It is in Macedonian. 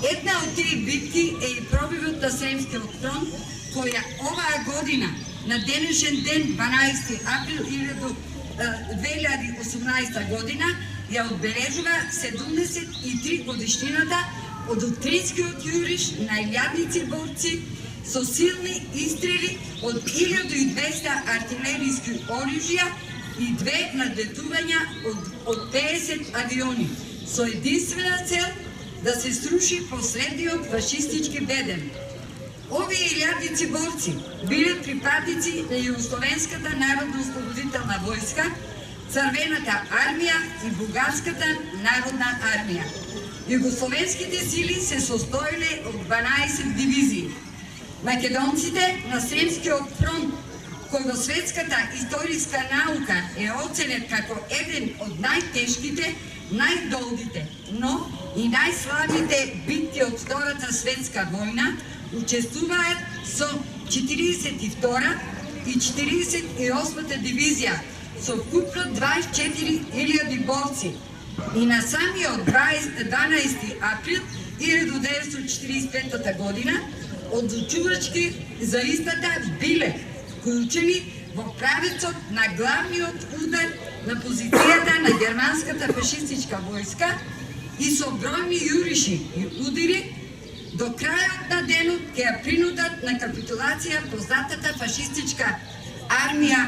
Една од тие битки е и пробивот на Сремскиот фронт, која оваа година, на денешен ден, 12 април 2018 година, ја одбележува 73 годишнината од утринскиот јуриш на илјадници борци со силни истрели од 1200 артилеријски оружја и 2 надлетувања од 50 авиони, со единствена цел да се сруши последниот фашистички беден. Овие илјадници борци биле припадници на Југословенската народно-ослободителна војска, Црвената армија и Бугарската народна армија. Југословенските сили се состоеле од 12 дивизии. Македонците на Сремскиот фронт, кој во светската историска наука е оценет како еден од најтешките, најдолгите, но и најславните битки од Втората светска војна, учествуваат со 42 и 48 дивизија, со вкупно 24.000 борци. И на самиот 12 април 1945 година, одлучувачки за истата биле вклучени во правецот на главниот удар на позицијата на германската фашистичка војска и со бројни јуриши и удири до крајот на денот ќе ја принудат на капитулација познатата фашистичка армија